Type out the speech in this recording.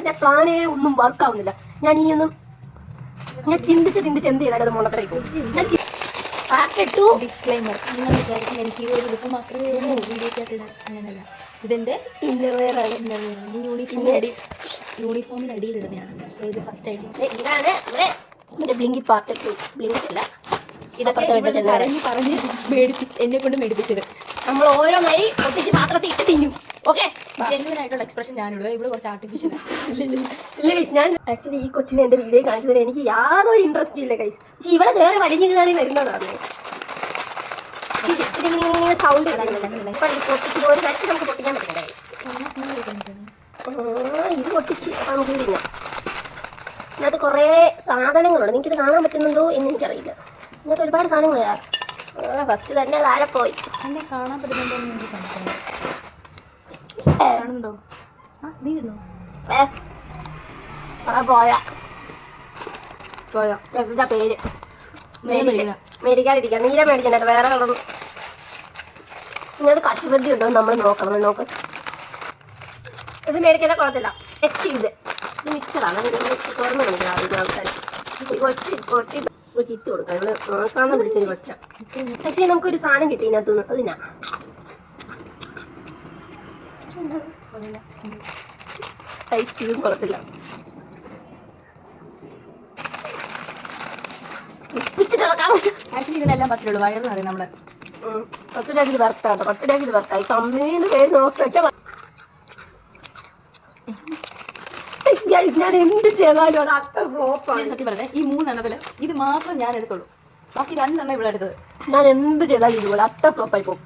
എന്റെ പ്ലാനേ ഒന്നും വർക്കാവുന്നില്ല. ഞാൻ ഇനിയൊന്നും ഞാൻ ചിന്തിച്ച് എന്ത് ചെയ്താലും അത് മുളത്തേക്ക് ഞാൻ പാർട്ടിട്ടു. ഡിസ്ക്ലൈമർ, നിങ്ങൾ വിചാരിക്കും എനിക്ക് ഒരു ഗ്രൂപ്പ് മാത്രമേ വീഡിയോക്കകത്ത് ഇടാൻ. അങ്ങനെയല്ല, ഇതെൻ്റെ ഇന്നർവെയറാണ്. യൂണിഫോമിന് അടിയിൽ ഇടുന്നതാണ്. സോ ഇത് ഫസ്റ്റ് ആയിട്ട് ഇതാണ് നമ്മുടെ മറ്റേ ബ്ലിങ്കി പാർട്ടിട്ടു. ബ്ലിങ്ക് ഇല്ല, ഇതൊക്കെ പറഞ്ഞ് മേടിപ്പിച്ച് എന്നെ കൊണ്ട് മേടിപ്പിച്ചത്. നമ്മൾ ഓരോന്നായി ഒട്ടിച്ച് പാത്രത്തിൽ ഇട്ട് തിന്നും. ഓക്കെ, ജെന്യുവൻ ആയിട്ടുള്ള എക്സ്പ്രഷൻ ഞാനിടുക. ഇവിടെ കുറച്ച് ആർട്ടിഫിഷ്യൽ ഇല്ല ഗൈസ്. ഞാൻ ആക്ച്വലി ഈ കൊച്ചിനെ എൻ്റെ വീഡിയോ കാണിക്കുന്നതിന് എനിക്ക് യാതൊരു ഇൻട്രസ്റ്റ് ഇല്ല ഗൈസ്. പക്ഷെ ഇവിടെ വേറെ വലിഞ്ഞു കയറി വരുന്നതാണ് സൗണ്ട്. ഒരു നട്ട് നമുക്ക് പൊട്ടിക്കാൻ പറ്റില്ല ഗൈസ്. ഇത് പൊട്ടിച്ച് നമുക്ക് തിന്നാം. ഇതിനകത്ത് കുറേ സാധനങ്ങളുണ്ട്. നിങ്ങൾക്കിത് കാണാൻ പറ്റുന്നുണ്ടോ എന്ന് എനിക്കറിയില്ല. ഇതിനകത്ത് ഒരുപാട് സാധനങ്ങളാ. ഫസ്റ്റ് തന്നെ താഴെ പോയി. എന്നെ കാണാൻ പറ്റുന്നുണ്ടോ എന്ന് എനിക്ക് സംശയം. കാണുന്നുണ്ടോ? ആ, നീ തിന്നോ? പോയോ എന്താ പേര്? മേടിക്കാതിരിക്കാം. നീല മേടിക്കണ്ട, വേറെ കളർ. ഇന്നത് കശുവണ്ടി ഉണ്ടോ നമ്മൾ നോക്കണം. നോക്ക്, ഇത് മേടിക്കാതെ കുഴപ്പമില്ല. നെക്സ്റ്റ് ഇത് മിക്സറാണ്. തുറന്ന് മേടിക്കണം ആൾക്കാർ. ചിറ്റ് കൊടുക്കാം. ഇവിടെ നോക്കാന്ന് പിടിച്ചൊരു കൊച്ച. പക്ഷേ നമുക്കൊരു സാധനം കിട്ടി ഇതിനകത്തുനിന്ന്. അത് ഞാൻ ഐസ്ക്രീം കുഴപ്പമില്ല. ആക്ച്വലി ഇതിനെല്ലാം 10 രൂപ വയറെന്ന് പറയും നമ്മള്. 10 രൂപയ്ക്ക് ഇത് വർക്കാട്ടോ. 10 രൂപയ്ക്ക് ഇത് വർക്കായി. കമ്പനിയുടെ പേര് നോക്കി വെച്ചാൽ ഞാൻ എന്ത് ചെയ്താലും അത് അത്ര ഫ്ലോപ്പാണ്. സത്യം പറഞ്ഞത് ഈ 3 എണ്ണത്തില് ഇത് മാത്രം ഞാൻ എടുത്തോളൂ. ബാക്കി 2 എണ്ണം ഇവിടെ എടുത്തത്. ഞാൻ എന്ത് ചെയ്താലും ഇതുപോലെ അത്ര ഫ്ലോപ്പായി പോകും.